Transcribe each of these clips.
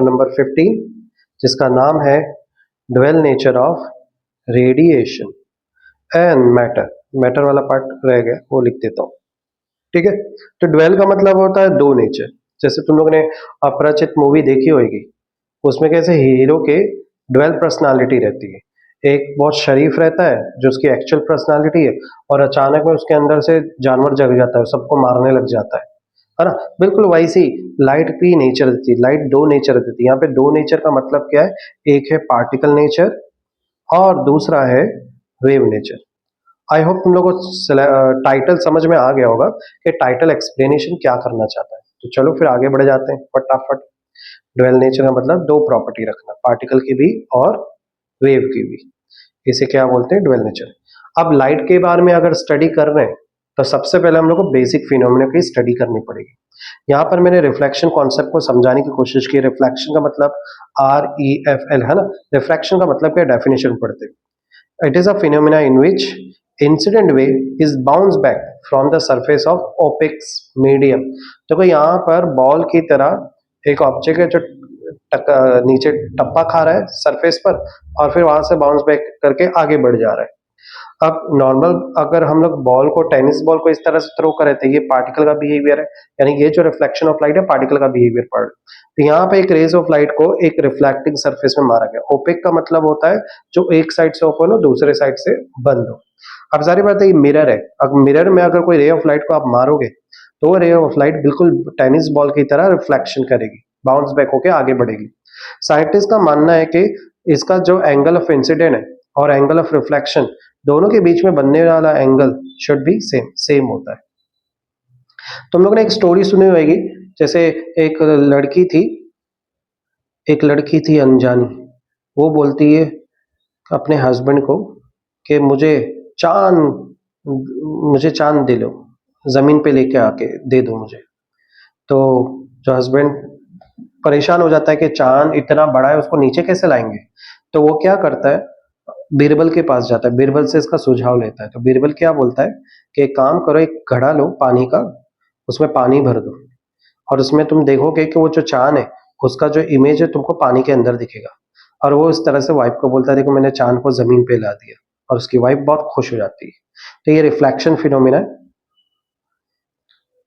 Number 15 जिसका नाम है dual nature of radiation and matter. Matter वाला पार्ट रह गया, वो लिख देता हूँ। ठीक है, तो ड्वेल का मतलब होता है दो नेचर। जैसे तुम लोग ने अपरिचित मूवी देखी होगी, उसमें कैसे हीरो के ड्वेल पर्सनालिटी रहती है। एक बहुत शरीफ रहता है जो उसकी एक्चुअल पर्सनालिटी है, और अचानक में उसके अंदर से जानवर जग जाता है, सबको मारने लग जाता है ना। बिल्कुल वैसी लाइट की नेचर देती है। लाइट दो नेचर देती है। यहाँ पे दो नेचर का मतलब क्या है, एक है पार्टिकल नेचर और दूसरा है वेव नेचर। आई होप तुम लोगों को टाइटल समझ में आ गया होगा कि टाइटल एक्सप्लेनेशन क्या करना चाहता है। तो चलो फिर आगे बढ़ जाते हैं फटाफट। ड्वेल नेचर का मतलब दो प्रॉपर्टी रखना, पार्टिकल की भी और वेव की भी। इसे क्या बोलते हैं, ड्वेल नेचर। अब लाइट के बारे में अगर स्टडी कर रहे हैं तो सबसे पहले हम लोग को बेसिक फिनोमेना की स्टडी करनी पड़ेगी। यहाँ पर मैंने रिफ्लेक्शन कॉन्सेप्ट को समझाने की कोशिश की। रिफ्लेक्शन का मतलब REFL है ना। रिफ्रैक्शन का मतलब क्या, डेफिनेशन पढ़ते हैं। It is a phenomena in which incident way is bounce back from the surface of opex medium. तो यहाँ पर बॉल की तरह एक ऑब्जेक्ट है जो नीचे टप्पा खा रहा है सरफेस पर, और फिर वहां से बाउंस बैक करके आगे बढ़ जा रहा है। अब नॉर्मल अगर हम लोग बॉल को, टेनिस बॉल को इस तरह से थ्रो करें तो ये पार्टिकल का बिहेवियर है, यानी ये जो रिफ्लेक्शन ऑफ लाइट है पार्टिकल का बिहेवियर पढ़। तो यहाँ पे एक रेज ऑफ लाइट को एक रिफ्लेक्टिंग सरफेस में मारा गया। ओपेक का मतलब होता है जो एक साइड से ओपन हो दूसरे साइड से बंद हो। अब सारी बात है, ये मिरर है। अब मिरर में अगर कोई रे ऑफ लाइट को आप मारोगे तो वो रे ऑफ लाइट बिल्कुल टेनिस बॉल की तरह रिफ्लेक्शन करेगी, बाउंस बैक होके आगे बढ़ेगी। साइंटिस्ट का मानना है कि इसका जो एंगल ऑफ इंसिडेंट है और एंगल ऑफ रिफ्लेक्शन दोनों के बीच में बनने वाला angle should be same same होता है। तुम लोगों ने एक स्टोरी सुनी होगी, जैसे एक लड़की थी, अनजानी। वो बोलती है अपने हस्बैंड को कि चांद मुझे चांद दे लो, जमीन पे लेके आके दे दो मुझे। तो जो हस्बैंड परेशान हो जाता है कि चांद इतना बड़ा है, उसको नीचे कैसे लाएंगे। तो वो क्या करता है, बीरबल के पास जाता है, बीरबल से इसका सुझाव लेता है। तो बीरबल क्या बोलता है कि एक काम करो, एक घड़ा लो पानी का, उसमें पानी भर दो, और उसमें तुम देखोगे कि वो जो चांद है उसका जो इमेज है तुमको पानी के अंदर दिखेगा। और वो इस तरह से वाइफ को बोलता है, देखो मैंने चांद को जमीन पे ला दिया, और उसकी वाइफ बहुत खुश हो जाती है। तो ये रिफ्लेक्शन फिनोमिना है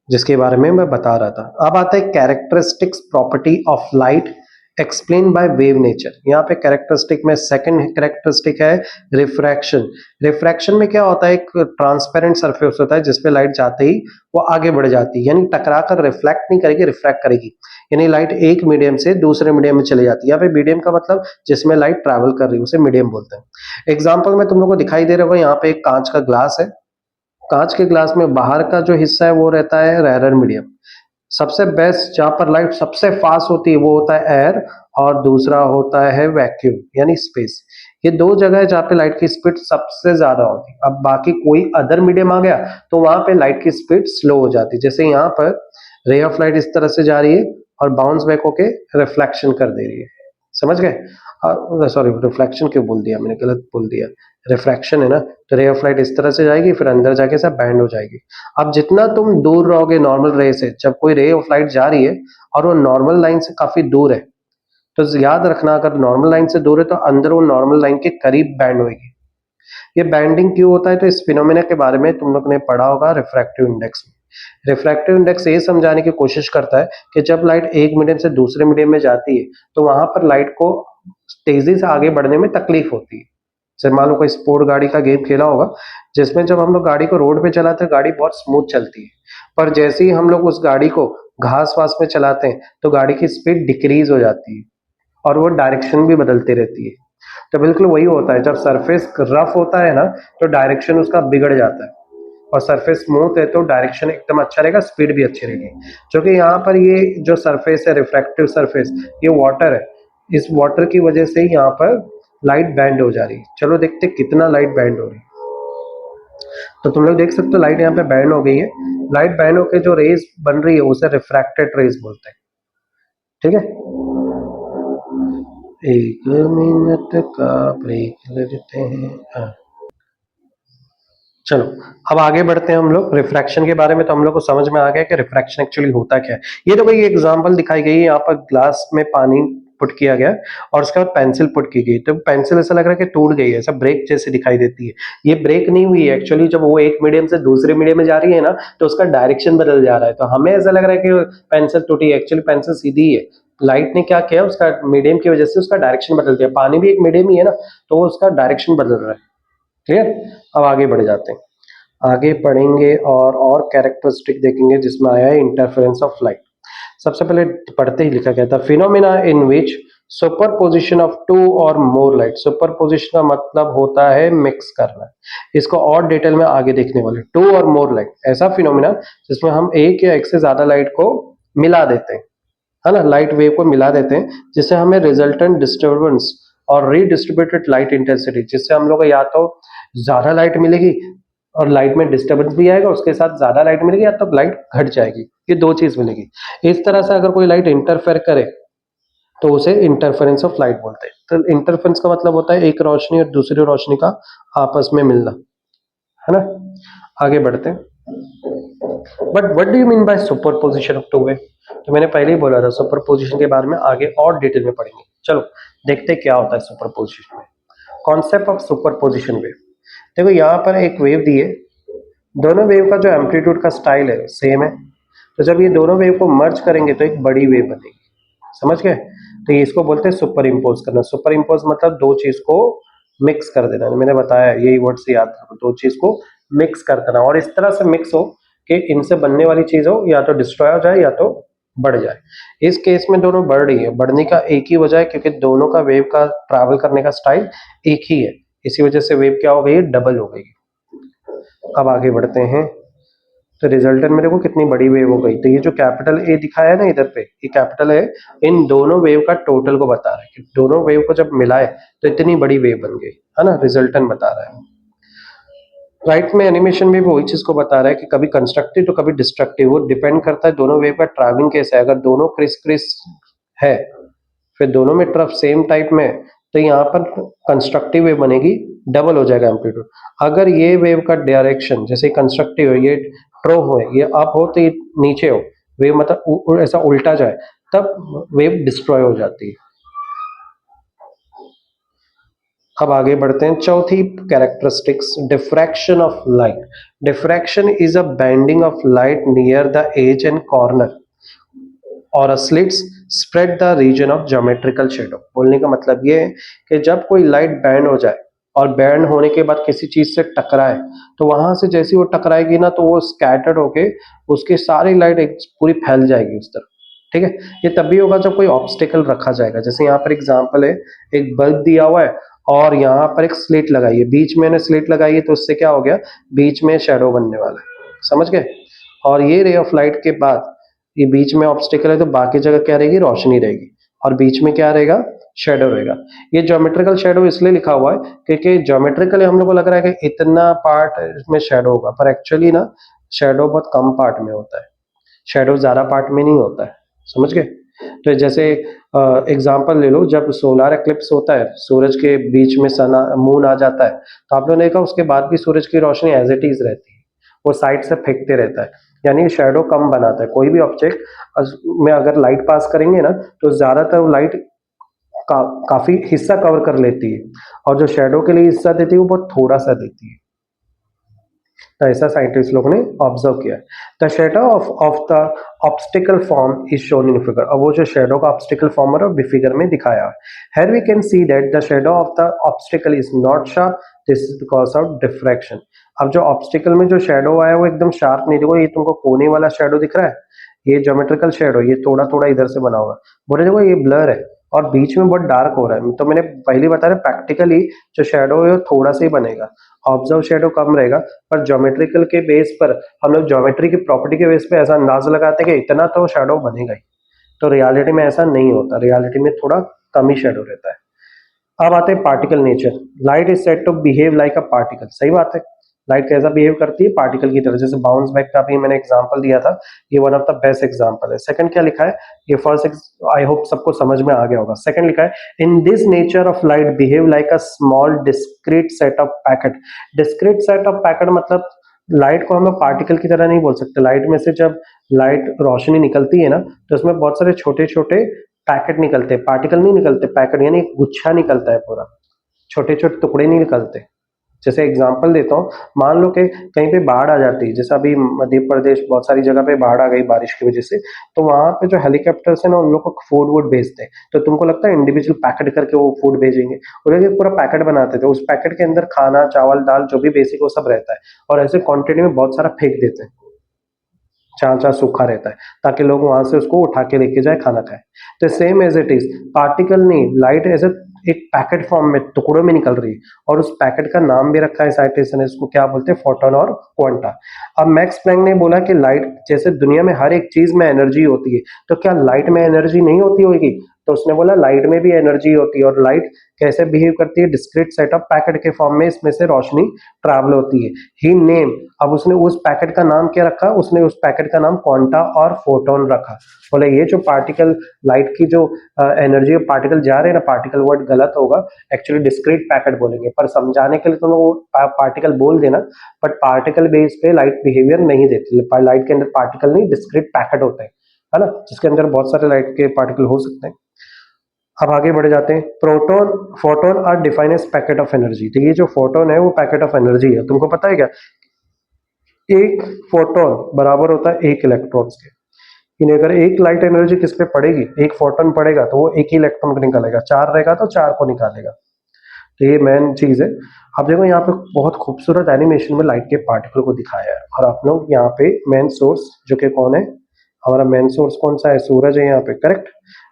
जिसके बारे में मैं बता रहा था। अब आता है characteristics property of light explain by wave nature. यहाँ पे कैरेक्टरिस्टिक में सेकंड कैरेक्टरिस्टिक है रिफ्रैक्शन। रिफ्रैक्शन में क्या होता है, एक ट्रांसपेरेंट सरफेस होता है जिसपे लाइट जाते ही वो आगे बढ़ जाती है, यानी टकरा कर रिफ्लेक्ट नहीं करेगी, रिफ्रैक्ट करेगी। यानी लाइट एक मीडियम से दूसरे मीडियम में चले जाती है। यहाँ पे मीडियम का मतलब जिसमें लाइट ट्रैवल कर रही है उसे मीडियम बोलते हैं। एग्जाम्पल में तुम लोग को दिखाई दे रहा होगा, यहाँ पे एक कांच का ग्लास है। कांच के ग्लास में बाहर का जो हिस्सा है वो रहता है रेयर मीडियम। सबसे बेस्ट जहां पर लाइट सबसे फास्ट होती है वो होता है एयर, और दूसरा होता है वैक्यूम यानी स्पेस। ये दो जगह है जहाँ पे लाइट की स्पीड सबसे ज्यादा होती है। अब बाकी कोई अदर मीडियम आ गया तो वहां पे लाइट की स्पीड स्लो हो जाती है। जैसे यहाँ पर रे ऑफ लाइट इस तरह से जा रही है और बाउंस बैक होके रिफ्लेक्शन कर दे रही है, समझ गए। सॉरी, रिफ्लेक्शन क्यों बोल दिया मैंने, गलत बोल दिया। रिफ्रैक्शन है ना, तो रे ऑफ लाइट इस तरह से जाएगी, फिर अंदर जाके सब बैंड हो जाएगी। अब जितना तुम दूर रहोगे नॉर्मल रे से, जब कोई रे ऑफ लाइट जा रही है और वो नॉर्मल लाइन से काफी दूर है, तो याद रखना अगर नॉर्मल लाइन से दूर है तो अंदर वो नॉर्मल लाइन के करीब बैंड होगी। ये बैंडिंग क्यों होता है, तो इस फिनोमेना के बारे में तुम लोग ने पढ़ा होगा रिफ्रैक्टिव इंडेक्स में। रिफ्रैक्टिव इंडेक्स ये समझाने की कोशिश करता है कि जब लाइट एक मीडियम से दूसरे मीडियम में जाती है तो वहां पर लाइट को तेजी से आगे बढ़ने में तकलीफ होती है। जैसे मान लो कोई स्पोर्ट गाड़ी का गेम खेला होगा, जिसमें जब हम लोग गाड़ी को रोड पे चलाते हैं गाड़ी बहुत स्मूथ चलती है, पर जैसे ही हम लोग उस गाड़ी को घास वास में चलाते हैं तो गाड़ी की स्पीड डिक्रीज हो जाती है और वो डायरेक्शन भी बदलती रहती है। तो बिल्कुल वही होता है, जब सरफेस रफ होता है ना तो डायरेक्शन उसका बिगड़ जाता है, और सरफेस स्मूथ है तो डायरेक्शन एकदम अच्छा रहेगा, स्पीड भी अच्छी रहेगी। क्योंकि यहाँ पर ये जो सरफेस है रिफ्रैक्टिव सरफेस, ये वाटर है। इस वाटर की वजह से यहाँ पर लाइट बैंड हो जा रही है। चलो देखते कितना लाइट बैंड हो रही है। तो तुम लोग देख सकते हो लाइट यहाँ पे बैंड हो गई है। लाइट बैंड होकर जो रेज बन रही है उसे रिफ्रैक्टेड रेज बोलते हैं। ठीक है, एक मिनट का ब्रेक लेते हैं। हाँ, चलो अब आगे बढ़ते हैं हम लोग। रिफ्रैक्शन के बारे में तो हम लोग को समझ में आ गया कि रिफ्रैक्शन एक्चुअली होता क्या है। ये तो कोई एग्जांपल दिखाई गई है, यहाँ पर ग्लास में पानी पुट किया गया और उसके बाद पेंसिल पुट की गई, तो पेंसिल ऐसा लग रहा है कि टूट गई है, ऐसा ब्रेक जैसे दिखाई देती है। ये ब्रेक नहीं हुई है एक्चुअली, जब वो एक मीडियम से दूसरे मीडियम में जा रही है ना, तो उसका डायरेक्शन बदल जा रहा है, तो हमें ऐसा लग रहा है कि पेंसिल टूटी है, एक्चुअली पेंसिल सीधी है। लाइट ने क्या किया, उसका मीडियम की वजह से उसका डायरेक्शन बदल दिया। पानी भी एक मीडियम ही है ना, तो वो उसका डायरेक्शन बदल रहा है। क्लियर? अब आगे बढ़ जाते हैं, आगे पढ़ेंगे और कैरेक्टरिस्टिक देखेंगे जिसमें आया है इंटरफेरेंस ऑफ लाइट। सबसे पहले पढ़ते ही लिखा गया था, phenomena in which superposition of two or more light. Superposition का मतलब होता है मिक्स करना। इसको और डिटेल में आगे देखने वाले। टू और मोर लाइट ऐसा फिनोमिना जिसमें हम एक या एक से ज्यादा लाइट को मिला देते हैं, है ना, लाइट वेव को मिला देते हैं, जिससे हमें रिजल्टेंट डिस्टर्बेंस और रीडिस्ट्रीब्यूटेड लाइट इंटेंसिटी, जिससे हम लोग को या तो ज्यादा लाइट मिलेगी और लाइट में डिस्टर्बेंस भी आएगा, उसके साथ ज्यादा लाइट मिलेगी या तो लाइट घट जाएगी, ये दो चीज मिलेगी। इस तरह से अगर कोई लाइट इंटरफेयर करे तो उसे इंटरफेरेंस ऑफ लाइट बोलते हैं। तो इंटरफेरेंस का मतलब होता है एक रोशनी और दूसरी रोशनी का आपस में मिलना, है ना। आगे बढ़ते हैं। But what do you mean by superposition of two wave? तो मैंने पहले ही बोला था सुपरपोजिशन के बारे में आगे और डिटेल में पढ़ेंगे। चलो देखते हैं क्या होता है सुपरपोजिशन में। Concept of superposition wave. देखो यहाँ पर एक वेव दी है, दोनों वेव का जो एम्पलीट्यूड का स्टाइल है सेम है, तो जब ये दोनों वेव को मर्ज करेंगे तो एक बड़ी वेव बनेगी, समझ गए। तो ये इसको बोलते हैं सुपर इम्पोज करना। सुपर इम्पोज मतलब दो चीज को मिक्स कर देना, मैंने बताया यही वर्ड से याद रखो, दो चीज को मिक्स कर देना, और इस तरह से मिक्स हो कि इनसे बनने वाली चीज हो या तो डिस्ट्रॉय हो जाए या तो बढ़ जाए। इस केस में दोनों बढ़ रही है, बढ़ने का एक ही वजह है क्योंकि दोनों का वेव का ट्रैवल करने का स्टाइल एक ही है, इसी वजह से वेव क्या हो गई, डबल हो गई। अब आगे बढ़ते हैं, तो रिजल्टेंट में देखो कितनी बड़ी वेव हो गई। तो ये जो कैपिटल ए दिखाया है ना इधर पे, ये कैपिटल है, इन दोनों वेव का टोटल को बता रहा है कि दोनों वेव को जब मिलाए तो इतनी बड़ी वेव बन गई, है ना, रिजल्टेंट बता रहा है। राइट में एनिमेशन भी वही चीज को बता रहा है कि कभी कंस्ट्रक्टिव तो कभी डिस्ट्रक्टिव, वो डिपेंड करता है दोनों वेव का ट्रैवलिंग कैसा है। अगर दोनों क्रिस क्रिस है, फिर दोनों में तरफ सेम टाइप में, तो यहाँ पर कंस्ट्रक्टिव वेव बनेगी, डबल हो जाएगा एम्पलीट्यूड। अगर ये वेव का डायरेक्शन जैसे कंस्ट्रक्टिव है, ये ट्रो हो, ये अप हो तो ये नीचे हो, वेव मतलब ऐसा उल्टा जाए, तब वेव डिस्ट्रॉय हो जाती है। अब आगे बढ़ते हैं, चौथी characteristics, diffraction of light. Diffraction is a bending of light near the edge and corner और slits spread the region of geometrical shadow. बोलने का मतलब ये है कि जब कोई लाइट बैंड हो जाए और बैंड होने के बाद किसी चीज से टकराए, तो वहां से जैसी वो टकराएगी ना, तो वो स्कैटर्ड होके उसकी सारी लाइट एक पूरी फैल जाएगी उस तरफ। ठीक है, ये तभी होगा जब कोई ऑब्स्टिकल रखा जाएगा। जैसे यहाँ पर एग्जांपल है, एक बल्ब दिया हुआ है और यहाँ पर एक स्लिट लगाई है, बीच में ने स्लिट लगाई है, तो उससे क्या हो गया, बीच में शेडो बनने वाला है, समझ गए। और ये रे ऑफ लाइट के बाद ये बीच में ऑब्स्टिकल है, तो बाकी जगह क्या रहेगी, रोशनी रहेगी, और बीच में क्या रहेगा, शेडो रहेगा। ये ज्योमेट्रिकल शेडो इसलिए लिखा हुआ है क्योंकि ज्योमेट्रिकली हम लोग को लग रहा है कि इतना पार्ट इसमें शेडो होगा, पर एक्चुअली ना शेडो बहुत कम पार्ट में होता है, शेडो ज्यादा पार्ट में नहीं होता है, समझ गए। तो जैसे एग्जांपल ले लो, जब सोलर एक्लिप्स होता है, सूरज के बीच में सन मून आ जाता है, तो आपने देखा उसके बाद भी सूरज की रोशनी एज इट इज रहती है, वो साइड से फेंकते रहता है, यानी शेडो कम बनाता है। कोई भी ऑब्जेक्ट में अगर लाइट पास करेंगे ना, तो ज्यादातर लाइट काफी हिस्सा कवर कर लेती है, और जो शेडो के लिए हिस्सा देती है वो बहुत थोड़ा सा देती है। तो ऐसा साइंटिस्ट लोगों ने ऑब्जर्व किया है। The shadow of the obstacle form is shown in figure. अब वो जो शेडो का ऑब्स्टिकल फॉर्म है वो फिगर में दिखाया है। Here we can see that the shadow of the obstacle is not sharp, this is because of diffraction. अब जो ऑब्स्टिकल में जो शेडो आया है वो एकदम शार्प नहीं, देखो ये तुमको कोने वाला शेडो दिख रहा है, ये ज्योमेट्रिकल शेडो, ये थोड़ा थोड़ा इधर से बना हुआ है, बोले देखो ये ब्लर है और बीच में बहुत डार्क हो रहा है। तो मैंने पहले बताया प्रैक्टिकली जो शेडो है वो थोड़ा सा ही बनेगा, ऑब्जर्व शेडो कम रहेगा, पर ज्योमेट्रिकल के बेस पर हम लोग ज्योमेट्री की प्रॉपर्टी के बेस पे ऐसा अंदाज लगाते हैं कि इतना तो शेडो बनेगा ही, तो रियलिटी में ऐसा नहीं होता, रियलिटी में थोड़ा कम ही शेडो रहता है। अब आते हैं particle nature. Light is said to behave like a particle. सही बात है, लाइट कैसा बिहेव करती है, पार्टिकल की तरह। जैसे बाउंस बैक का भी मैंने एग्जांपल दिया था, ये one of the best example है। सेकंड क्या लिखा है, ये फर्स्ट आई होप सबको समझ में आ गया होगा। सेकंड लिखा है, in this nature of light behave like a small discrete set of packet. Discrete set of packet मतलब लाइट को हम लोग पार्टिकल की तरह नहीं बोल सकते। लाइट में से जब लाइट रोशनी निकलती है ना, तो उसमें बहुत सारे छोटे छोटे पैकेट निकलते, पार्टिकल नहीं निकलते, पैकेट यानी एक गुच्छा निकलता है पूरा, छोटे छोटे टुकड़े नहीं निकलते। जैसे एग्जांपल देता हूँ, मान लो कि कहीं पे बाढ़ आ जाती है, जैसे अभी मध्य प्रदेश बहुत सारी जगह पे बाढ़ आ गई बारिश की वजह से, तो वहां पे जो हेलीकॉप्टर्स है ना उन लोग को फूड वूड भेजते हैं, तो तुमको लगता है इंडिविजुअल पैकेट करके वो फूड भेजेंगे? और ये पूरा पैकेट बनाते थे, उस पैकेट के अंदर खाना चावल दाल जो भी बेसिक वो सब रहता है, और ऐसे क्वांटिटी में बहुत सारा फेंक देते हैं, जहाँ जहाँ सूखा रहता है, ताकि लोग वहां से उसको उठा के लेके जाए, खाना खाए। तो same as it is, particle नहीं, लाइट ऐसे एक पैकेट फॉर्म में टुकड़ों में निकल रही है, और उस पैकेट का नाम भी रखा है साइंटिस्ट ने, इसको क्या बोलते हैं, फोटोन और क्वांटा। अब मैक्स प्लैंक ने बोला कि लाइट जैसे दुनिया में हर एक चीज में एनर्जी होती है, तो क्या लाइट में एनर्जी नहीं होती होगी? तो उसने बोला लाइट में भी एनर्जी होती है, और लाइट कैसे बिहेव करती है, डिस्क्रीट सेट ऑफ पैकेट के फॉर्म में इसमें से रोशनी ट्रैवल होती है। ही नेम, अब उसने उस पैकेट का नाम क्या रखा, उसने उस पैकेट का नाम क्वांटा और फोटोन रखा। बोले ये जो पार्टिकल, लाइट की जो एनर्जी पार्टिकल जा रहे हैं ना, पार्टिकल वर्ड गलत होगा, एक्चुअली डिस्क्रीट पैकेट बोलेंगे, पर समझाने के लिए तुम लोग पार्टिकल बोल देना, बट पार्टिकल बेस पे लाइट बिहेवियर नहीं देती, लाइट के अंदर पार्टिकल नहीं डिस्क्रीट पैकेट होते हैं, है ना, जिसके अंदर बहुत सारे लाइट के पार्टिकल हो सकते हैं। अब आगे बढ़ जाते हैं, proton photon are define as packet of energy. तो ये जो फोटोन है वो पैकेट ऑफ एनर्जी है। तुमको पता है क्या, एक फोटोन बराबर होता है एक इलेक्ट्रॉन्स के। यानी अगर एक लाइट एनर्जी किस पे पड़ेगी, एक फोटोन पड़ेगा, तो वो एक ही इलेक्ट्रॉन को निकालेगा, चार रहेगा तो चार को निकालेगा। तो ये मेन चीज है। अब देखो यहाँ पे बहुत खूबसूरत एनिमेशन में लाइट के पार्टिकल को दिखाया है, और आप लोग यहाँ पे मेन सोर्स जो कि कौन है, हमारा मेन सोर्स कौन सा है, सूरज है यहाँ पे, करेक्ट।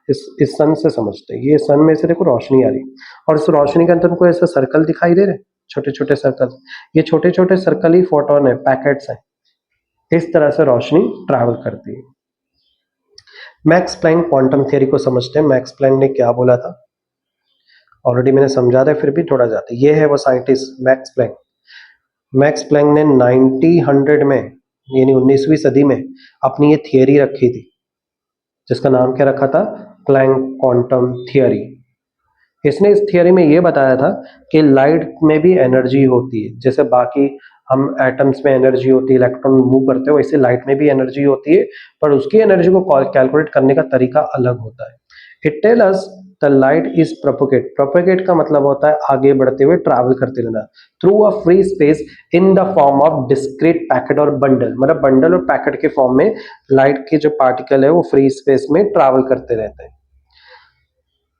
इस सन से समझते हैं, ये सन में से देखो रोशनी आ रही, और इस रोशनी के अंदर तुमको ऐसे सर्कल दिखाई दे रहे, छोटे छोटे सर्कल, ये छोटे छोटे सर्कल ही फोटोन है, पैकेट्स हैं। इस तरह से रोशनी ट्रैवल करती है। मैक्स प्लैंक क्वांटम थियरी को समझते हैं, मैक्स प्लैंक ने क्या बोला था, ऑलरेडी मैंने समझा था, फिर भी थोड़ा जाते, ये है वो scientist Max Planck. Max Planck ने 1900 में, यानी 19वीं सदी में अपनी ये थियरी रखी थी, जिसका नाम क्या रखा था, प्लैंक क्वांटम थियरी। इसने इस थियरी में ये बताया था कि लाइट में भी एनर्जी होती है, जैसे बाकी हम एटम्स में एनर्जी होती है, इलेक्ट्रॉन मूव करते हो, वैसे लाइट में भी एनर्जी होती है, पर उसकी एनर्जी को कैलकुलेट करने का तरीका अलग होता है। It tell us the light is propagate, propagate का मतलब होता है आगे बढ़ते हुए, ट्रैवल करते रहना, through a free space in the form of discrete packet और बंडल, मतलब बंडल और पैकेट के फॉर्म में लाइट के जो पार्टिकल है वो फ्री स्पेस में ट्रैवल करते रहते हैं।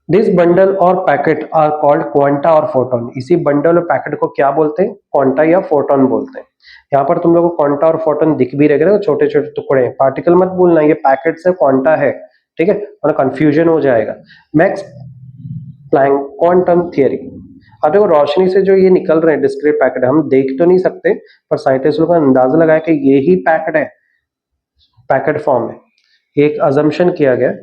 दिस बंडल और पैकेट आर कॉल्ड क्वांटा और फोटोन। इसी बंडल और पैकेट को क्या बोलते हैं, क्वांटा या फोटोन बोलते हैं। यहाँ पर तुम लोगों को क्वांटा और फोटोन दिख भी रहे, छोटे छोटे टुकड़े हैं, पार्टिकल मत भूलना, ये पैकेट से क्वांटा है, ठीक है, वरना कंफ्यूजन हो जाएगा। Max Planck quantum theory. अब देखो रोशनी से जो ये निकल रहे हैं डिस्क्रीट पैकेट, हम देख तो नहीं सकते, पर साइंटिस्ट लोगों ने अंदाजा लगाया कि ये ही पैकेट है, पैकेट फॉर्म में, एक अजम्पशन किया गया।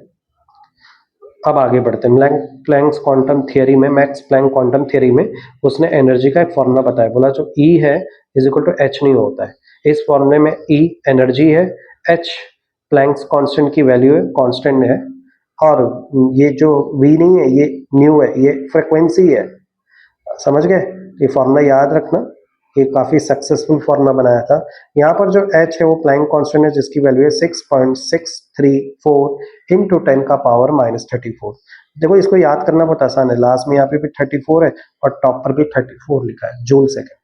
अब आगे बढ़ते हैं, प्लैंक्स क्वांटम थियरी में, मैक्स प्लैंक क्वांटम थियरी में उसने एनर्जी का एक फॉर्मूला बताया, बोला जो E है इज इक्वल टू एच नहीं होता है, इस फॉर्मूले में E एनर्जी है, H प्लैंक्स कांस्टेंट की वैल्यू है, कांस्टेंट है, और ये जो V नहीं है ये न्यू है, ये फ्रिक्वेंसी है। समझ गए, ये फॉर्मूला याद रखना, ये काफी सक्सेसफुल फॉर्मूला बनाया था। यहाँ पर जो H है वो प्लैंक कांस्टेंट है, जिसकी वैल्यू है 6.634 इंटू 10 का पावर -34। देखो इसको याद करना बहुत आसान है, लास्ट में यहाँ पे भी 34 है और टॉप पर भी 34 लिखा है, जूल सेकेंड।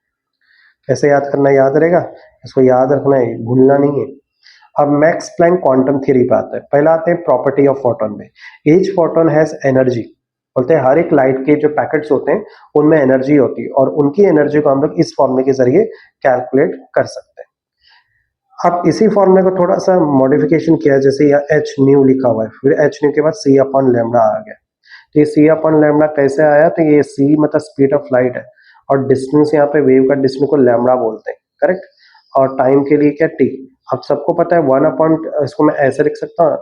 कैसे याद करना, याद रहेगा, इसको याद रखना है, भूलना नहीं है। अब मैक्स प्लैंक क्वांटम थ्योरी पे आते हैं। पहला आते हैं प्रॉपर्टी ऑफ फोटोन में, ईच फोटोन हैज एनर्जी। बोलते हैं हर एक लाइट के जो पैकेट्स होते हैं उनमें एनर्जी होती है, और उनकी एनर्जी को हम लोग इस फॉर्मूले के जरिए कैलकुलेट कर सकते हैं। अब इसी फॉर्मूले को थोड़ा सा मॉडिफिकेशन किया है, जैसे यहाँ एच न्यू लिखा हुआ है, फिर एच न्यू के बाद सी अपॉन लैम्डा आ गया। तो ये सी अपॉन लैम्डा कैसे आया, तो ये सी मतलब स्पीड ऑफ लाइट है, और डिस्टेंस यहाँ पे वेव का डिस्टेंस को लैम्डा बोलते हैं, करेक्ट। और टाइम के लिए क्या, टी। अब सबको पता है 1 अपॉन, इसको मैं ऐसे लिख सकता हूँ,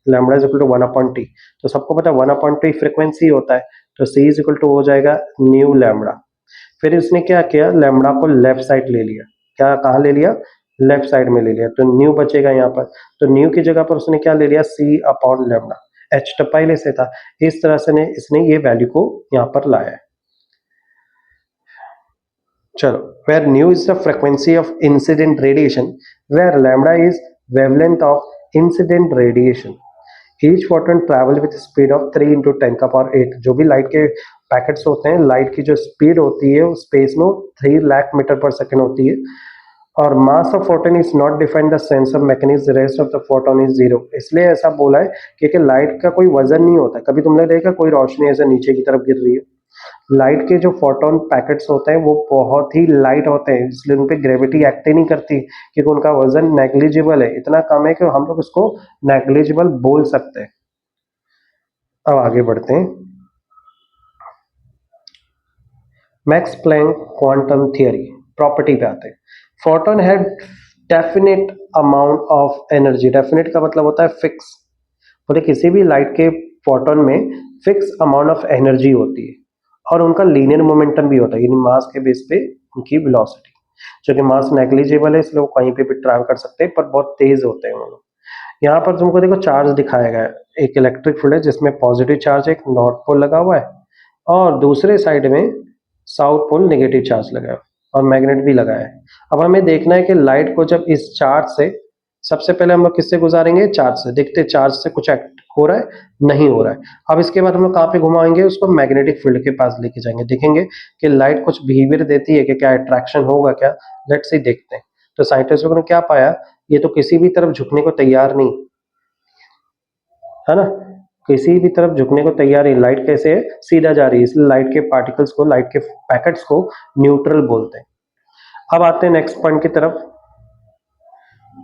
lambda is equal to 1 upon T. तो सबको पता है 1 अपॉन टी फ्रिक्वेंसी होता है, तो सी इज इक्वल टू हो जाएगा न्यू लैम्डा। फिर इसने क्या किया, लैम्डा को लेफ्ट साइड ले लिया, क्या कहाँ ले लिया, लेफ्ट साइड में ले लिया, तो न्यू बचेगा यहाँ पर। तो न्यू की जगह पर उसने क्या ले लिया, सी अपॉन लैम्डा, एच तो पहले से था। इस तरह से इसने ये वैल्यू को यहाँ पर लाया है। चलो, where nu is the frequency of incident radiation, where lambda is wavelength of incident radiation। Each photon travel with speed of 3 × 10⁸ जो भी लाइट के पैकेट्स होते हैं, लाइट की जो स्पीड होती है उस स्पेस में 3 लाख मीटर पर सेकेंड होती है। और mass of photon is not defined the sense of mechanism, rest of the photon is zero. इसलिए ऐसा बोला है क्योंकि लाइट का कोई वजन नहीं होता। कभी तुमने देखा कोई रोशनी ऐसे नीचे की तरफ गिर रही है? लाइट के जो फोटोन पैकेट्स होते हैं वो बहुत ही लाइट होते हैं, इसलिए उन पे ग्रेविटी एक्ट ही नहीं करती क्योंकि उनका वजन नेग्लिजिबल है, इतना कम है कि हम लोग इसको नेग्लिजिबल बोल सकते हैं। अब आगे बढ़ते हैं। Max Planck quantum theory property पे आते हैं। Photon had definite amount of energy. Definite का मतलब होता है फिक्स। बोले किसी भी लाइट के फोटोन में फिक्स अमाउंट ऑफ एनर्जी होती है और उनका लीनियर मोमेंटम भी होता है, यानी मास के बेस पे उनकी वेलोसिटी, जो कि मास नेग्लिजिबल है इसलिए वो कहीं पे भी ट्रैवल कर सकते हैं, पर बहुत तेज होते हैं वो लोग। यहाँ पर तुमको देखो चार्ज दिखाया गया है, एक इलेक्ट्रिक फील्ड है जिसमें पॉजिटिव चार्ज एक नॉर्थ पोल लगा हुआ है और दूसरे साइड में साउथ पोल नेगेटिव चार्ज लगा है और मैग्नेट भी लगा है। अब हमें देखना है कि लाइट को जब इस चार्ज से, सबसे पहले हम लोग किससे गुजारेंगे? चार्ज से। देखते चार्ज से कुछ एक्ट हो रहा है? नहीं हो रहा है। अब इसके बाद हम लोग कहाँ पे घुमाएंगे? उसको मैग्नेटिक फील्ड के पास लेके जाएंगे, देखेंगे कि लाइट कुछ बिहेवियर देती है कि क्या अट्रैक्शन होगा क्या। लेट्स सी देखते हैं। तो साइंटिस्टों ने क्या पाया, ये तो किसी भी तरफ झुकने को तैयार नहीं है ना, किसी भी तरफ झुकने को तैयार नहीं। लाइट कैसे है? सीधा जा रही है, इसलिए लाइट के पार्टिकल्स को, लाइट के पैकेट्स को न्यूट्रल बोलते हैं। अब आते हैं नेक्स्ट पॉइंट की तरफ।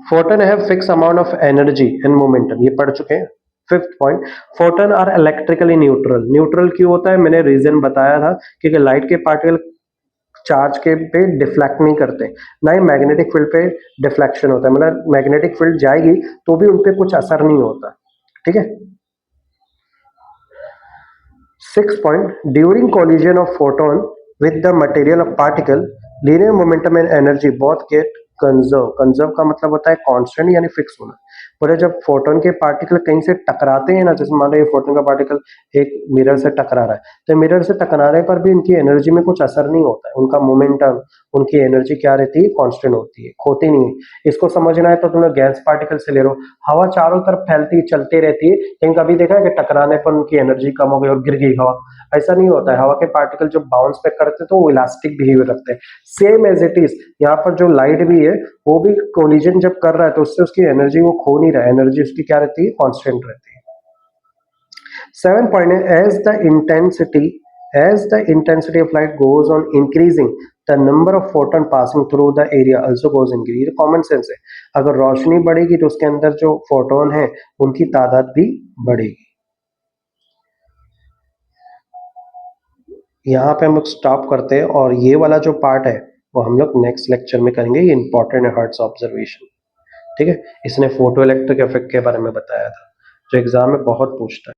Photon have fix amount of energy and momentum, ये पढ़ चुके हैं। Fifth point, photon are electrically neutral. Neutral क्यों होता है? मैंने रीजन बताया था, क्योंकि लाइट के पार्टिकल चार्ज के पे डिफ्लेक्ट नहीं करते, ना ही मैग्नेटिक फील्ड पे डिफ्लेक्शन होता है, मतलब मैग्नेटिक फील्ड जाएगी तो भी उनपे कुछ असर नहीं होता। ठीक है। Sixth point, during collision of photon with the material of particle, linear momentum and energy both get conserved. Conserve का मतलब होता है कांस्टेंट यानी फिक्स होना। पर जब फोटोन के पार्टिकल कहीं से टकराते हैं ना, जैसे मान लो ये फोटोन का पार्टिकल एक मिरर से टकरा रहा है, तो मिरर से टकराने पर भी इनकी एनर्जी में कुछ असर नहीं होता है, उनका मोमेंटम, उनकी एनर्जी क्या रहती है? कांस्टेंट होती है, खोती नहीं है। इसको समझना है तो तुम गैस पार्टिकल से ले लो, हवा चारों तरफ फैलती चलती रहती है, लेकिन कभी देखा है कि टकराने पर उनकी एनर्जी कम हो गई और गिर गई हवा? ऐसा नहीं होता है। हवा के पार्टिकल जो बाउंस पे करते हैं तो वो इलास्टिक बिहेवियर रखते हैं। सेम एज इट इज यहाँ पर जो लाइट भी है वो भी कोलिजन जब कर रहा है तो उससे उसकी एनर्जी वो खो नहीं रहा है, एनर्जी उसकी क्या रहती है? कांस्टेंट रहती है। 7 पॉइंट है, as the intensity of light goes on increasing, the number of photon passing through the area also goes increase। ये कॉमन सेंस है, अगर रोशनी बढ़ेगी तो उसके अंदर जो फोटोन है उनकी तादाद भी बढ़ेगी। यहाँ पे हम लोग स्टॉप करते हैं और ये वाला जो पार्ट है वो हम लोग नेक्स्ट लेक्चर में करेंगे। ये इंपॉर्टेंट है, हर्ट्ज ऑब्जर्वेशन। ठीक है, इसने फोटो इलेक्ट्रिक इफेक्ट के बारे में बताया था जो एग्जाम में बहुत पूछता है।